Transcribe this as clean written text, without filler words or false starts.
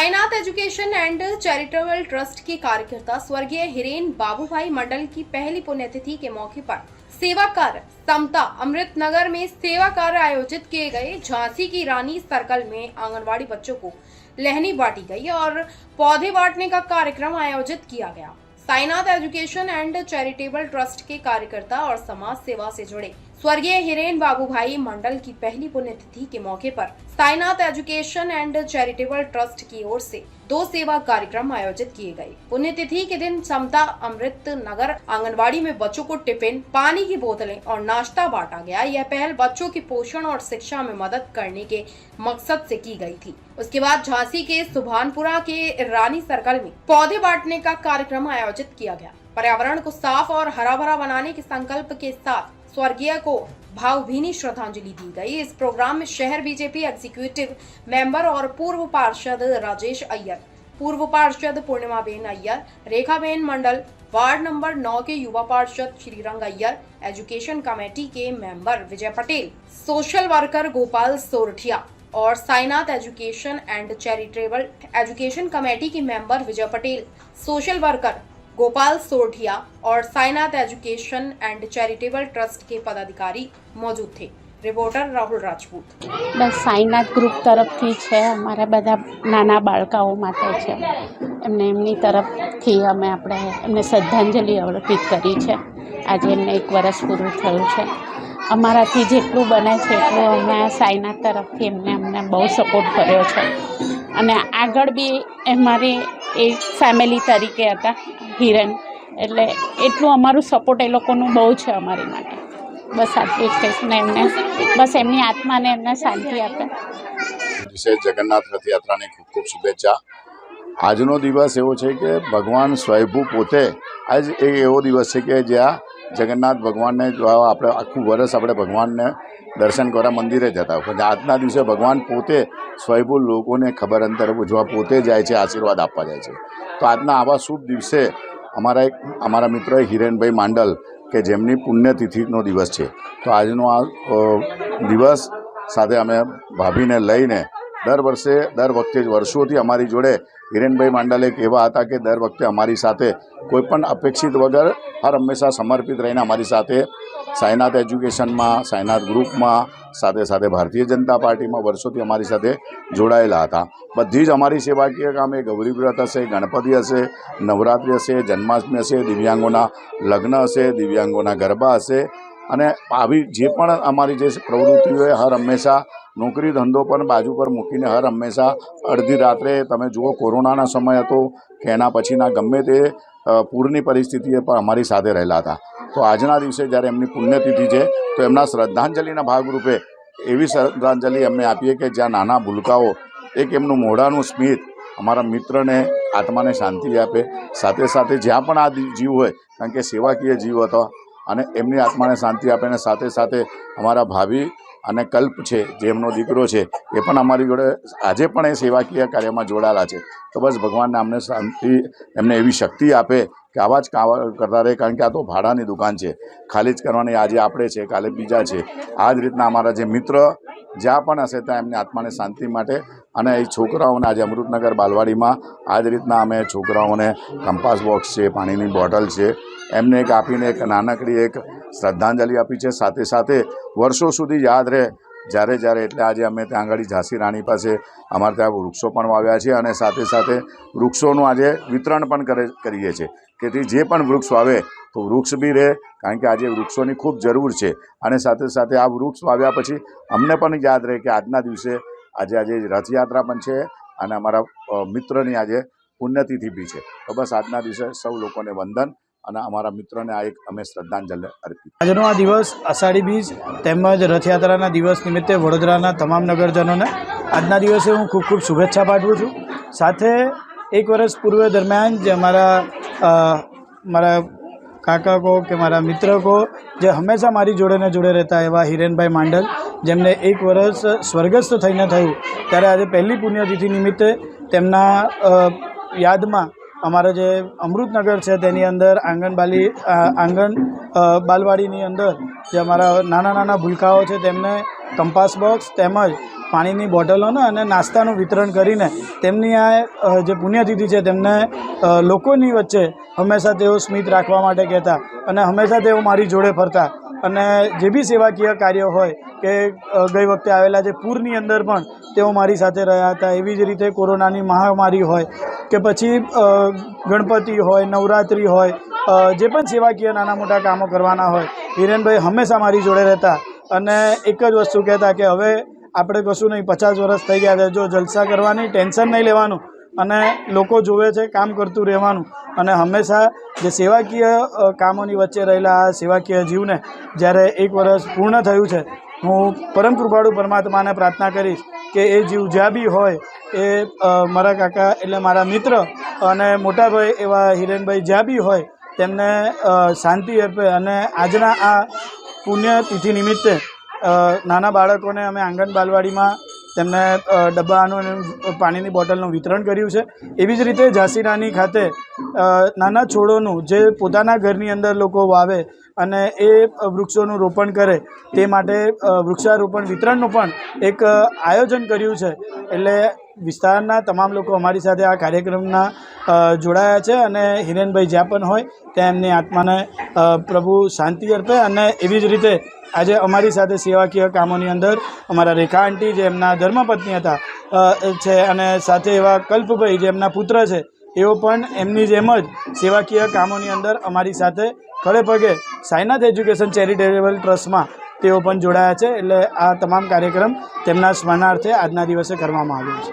Sainath education and charitable trust के कार्यकर्ता स्वर्गीय हिरेन बाबूभाई मंडल की पहली पुण्यतिथि के मौके पर सेवा कार्य समता अमृत नगर में सेवा कार्य आयोजित किए गए। झांसी की रानी सर्कल में आंगनवाड़ी बच्चों को लहनी बांटी गई और पौधे बांटने का कार्यक्रम आयोजित किया गया। Sainath education and charitable trust के कार्यकर्ता और समाज सेवा से जुड़े स्वर्गीय हिरेन बाबूभाई मंडल की पहली पुण्यतिथि के मौके पर Sainath education and charitable trust की ओर से 2 सेवा कार्यक्रम आयोजित किए गए। पुण्यतिथि के दिन समता अमृत नगर आंगनवाड़ी में बच्चों को टिफिन, पानी की बोतलें और नाश्ता बांटा गया। यह पहल बच्चों की पोषण और शिक्षा में मदद करने के मकसद से की गई थी। उसके बाद झांसी के सुभानपुरा के रानी सर्कल में पौधे बांटने का कार्यक्रम आयोजित किया गया। पर्यावरण को साफ और हरा भरा बनाने के संकल्प के साथ स्वर्गीय को भावभीनी श्रद्धांजलि दी गई। इस प्रोग्राम में शहर बीजेपी एग्जीक्यूटिव मेंबर और पूर्व पार्षद राजेश अय्यर, पूर्व पार्षद पूर्णिमाबेन अय्यर, रेखाबेन मंडल, वार्ड नंबर 9 के युवा पार्षद श्रीरंग अय्यर, एजुकेशन कमेटी के मेंबर विजय पटेल, सोशल वर्कर गोपाल सोरठिया और Sainath education and charitable education committee के मेंबर विजय पटेल, सोशल वर्कर गोपाल सोरठिया और Sainath education and charitable trust के पदाधिकारी मौजूद थे। रिपोर्टर राहुल राजपूत। बस साईनाथ ग्रुप तरफथी छे, अमारा बधा नाना बाळकाओ माटे छे, एमने एमनी तरफथी अमे आपणे एમને શ્રદ્ધાંજલિ અર્પિત કરી છે। આજે એમને 1 વર્ષ પૂરું થયું છે। અમારાથી જેટલું બને છે એટલું અમે સાઈનાથ તરફથી અમને બહુ સપોર્ટ કર્યો છે અને આગળ બી અમારી એક ફેમિલી તરીકે હતા હિરેન, એટલે એટલું અમારું સપોર્ટ એ લોકોનું બહુ છે અમારી માટે। બસ આટલું જ કહીશ ને એમને બસ એમની આત્માને એમને શાંતિ આપે। વિશેષ જગન્નાથ રથયાત્રાની ખૂબ ખૂબ શુભેચ્છા। આજનો દિવસ એવો છે કે ભગવાન સ્વયંભૂ પોતે આજ એક એવો દિવસ છે કે જ્યાં જગન્નાથ ભગવાનને જોવા આપણે આખું વર્ષ આપણે ભગવાનને દર્શન કરવા મંદિરે જતા હોય, પણ આજના દિવસે ભગવાન પોતે સ્વયંભૂ લોકોને ખબર અંતર જોવા પોતે જાય છે, આશીર્વાદ આપવા જાય છે। તો આજના આવા શુભ દિવસે અમારા મિત્ર હિરેનભાઈ માંડલ કે જેમની પુણ્યતિથિનો દિવસ છે, તો આજનો આ દિવસ સાથે અમે ભાભીને લઈને દર વખતે વર્ષોથી અમારી જોડે હિરેનભાઈ માંડલ એક એવા હતા કે દર વખતે અમારી સાથે કોઈપણ અપેક્ષિત વગર હર હંમેશા સમર્પિત રહીને અમારી સાથે સાઈનાથ એજ્યુકેશનમાં, સાઈનાથ ગ્રુપમાં, સાથે સાથે ભારતીય જનતા પાર્ટીમાં વર્ષોથી અમારી સાથે જોડાયેલા હતા। બધી જ અમારી સેવાકીય કામ એ ગૌરી વ્રત હશે, ગણપતિ હશે, નવરાત્રિ હશે, જન્માષ્ટમી હશે, દિવ્યાંગોના લગ્ન હશે, દિવ્યાંગોના ગરબા હશે અને આવી જે પણ અમારી જે પ્રવૃત્તિઓ હર હંમેશા નોકરી ધંધો પણ બાજુ પર મૂકીને હર હંમેશા અડધી રાત્રે તમે જુઓ કોરોનાના સમય હતો કે એના પછીના ગમે તે પૂરની પરિસ્થિતિએ પણ અમારી સાથે રહેલા હતા। તો આજના દિવસે જ્યારે એમની પુણ્યતિથિ છે તો એમના શ્રદ્ધાંજલિના ભાગરૂપે એવી શ્રદ્ધાંજલિ અમને આપીએ કે જ્યાં નાના ભૂલકાઓ એક એમનું મોઢાનું સ્મિત અમારા મિત્રને આત્માને શાંતિ આપે, સાથે સાથે જ્યાં પણ આ જીવ હોય, કારણ કે સેવાકીય જીવ હતો અને એમની આત્માને શાંતિ આપે અને સાથે સાથે અમારા ભાભી અને કલ્પ છે જે એમનો દીકરો છે એ પણ અમારી જોડે આજે પણ એ સેવાકીય કાર્યમાં જોડાયેલા છે। તો બસ ભગવાનને અમને શાંતિ એમને એવી શક્તિ આપે કે આવા જ કામ કરતા રહે, કારણ કે આ તો ભાડાની દુકાન છે, ખાલી જ કરવાની આજે આપણે છે, કાલે બીજા છે। આ જ રીતના અમારા જે મિત્ર જ્યાં પણ હશે ત્યાં એમની આત્માને શાંતિ માટે અને એ છોકરાઓને આજે અમૃતનગર બાલવાડીમાં આ જ રીતના અમે છોકરાઓને કંપાસ બોક્સ છે, પાણીની બોટલ છે, એમને એક આપીને એક નાનકડી એક શ્રદ્ધાંજલિ આપી છે। સાથે સાથે વર્ષો સુધી યાદ રહે જ્યારે એટલે આજે અમે ત્યાં આગળ ઝાંસી રાણી પાસે અમારે ત્યાં વૃક્ષો પણ વાવ્યા છે અને સાથે સાથે વૃક્ષોનું આજે વિતરણ પણ કરીએ છીએ કે જે પણ વૃક્ષ વાવે તો વૃક્ષ બી રહે, કારણ કે આજે વૃક્ષોની ખૂબ જરૂર છે અને સાથે સાથે આ વૃક્ષ વાવ્યા પછી અમને પણ યાદ રહે કે આજના દિવસે આજે રથયાત્રા પણ છે અને અમારા મિત્રની આજે પુણ્યતિથિ બી છે। તો બસ આજના દિવસે સૌ લોકોને વંદન અને અમારા મિત્રોને આ એક અમે શ્રદ્ધાંજલિ અર્પિત। આજનો આ દિવસ અષાઢી બીજ તેમજ રથયાત્રાના દિવસ નિમિત્તે વડોદરાના તમામ નગરજનોને આજના દિવસે હું ખૂબ ખૂબ શુભેચ્છા પાઠવું છું। સાથે 1 વર્ષ પૂર્વ દરમિયાન જે મારા કાકા કહો કે મારા મિત્ર કહો જે હંમેશા મારી જોડે રહેતા એવા હિરેનભાઈ માંડલ, જેમને 1 વર્ષ સ્વર્ગસ્થ થઈને થયું, ત્યારે આજે પહેલી પુણ્યતિથિ નિમિત્તે તેમના યાદમાં અમારા જે અમૃતનગર છે તેની અંદર આંગણ બાલવાડીની અંદર જે અમારા નાના ભૂલકાઓ છે તેમને કંપાસ બોક્સ તેમજ પાણીની બોટલોને અને નાસ્તાનું વિતરણ કરીને તેમની આ જે પુણ્યતિથિ છે તેમને લોકોની વચ્ચે હંમેશા તેઓ સ્મિત રાખવા માટે કહેતા અને હંમેશા તેઓ મારી જોડે ફરતા અને જે બી સેવાકીય કાર્યો હોય કે ગઈ વખતે આવેલા જે પૂરની અંદર પણ તેઓ મારી સાથે રહ્યા હતા. એવી જ રીતે કોરોનાની મહામારી હોય કે પછી ગણપતિ હોય, નવરાત્રિ હોય, જે પણ સેવાકીય નાના મોટા કામો કરવાના હોય, હિરેનભાઈ હંમેશા મારી જોડે રહેતા અને એક જ વસ્તુ કહેતા કે હવે આપણે કશું નહીં, 50 વર્ષ થઈ ગયા છે, જો જલસા કરવાની, ટેન્શન નહીં લેવાનું અને લોકો જોવે છે કામ કરતું રહેવાનું અને હંમેશા જે સેવાકીય કામોની વચ્ચે રહેલા આ સેવાકીય જીવને જ્યારે 1 વર્ષ પૂર્ણ થયું છે, હું પરમ કૃપાળુ પરમાત્માને પ્રાર્થના કરીશ કે એ જીવ જ્યાં બી હોય એ મારા કાકા એટલે મારા મિત્ર અને મોટાભાઈ એવા હિરેનભાઈ જ્યાં બી હોય તેમને શાંતિ અર્પે અને આજના આ પુણ્યતિથિ નિમિત્તે નાના બાળકોને અમે આંગણ બાલવાડીમાં તેમને ડબ્બાનું અને પાણીની બોટલનું વિતરણ કર્યું છે. એવી જ રીતે ઝાંસી રાની ખાતે નાના છોડોનું જે પોતાના ઘરની અંદર લોકો વાવે અને એ વૃક્ષોનું રોપણ કરે તે માટે વૃક્ષારોપણ વિતરણનું પણ એક આયોજન કર્યું છે. એટલે વિસ્તારના તમામ લોકો અમારી સાથે આ કાર્યક્રમના જોડાયા છે અને હિરેનભાઈ જ્યાં પણ હોય ત્યાં એમની આત્માને પ્રભુ શાંતિ અર્પે અને એવી જ રીતે આજે અમારી સાથે સેવાકીય કામોની અંદર અમારા રેખા આંટી જે એમના ધર્મપત્ની હતા છે અને સાથે એવા કલ્પભાઈ જે એમના પુત્ર છે, એઓ પણ એમની જેમ જ સેવાકીય કામોની અંદર અમારી સાથે ખડે પગે સાઈનાથ એજ્યુકેશન ચેરિટેબલ ટ્રસ્ટમાં તેઓ પણ જોડાયા છે. એટલે આ તમામ કાર્યક્રમ તેમના સ્મરણાર્થે આજના દિવસે કરવામાં આવ્યો છે.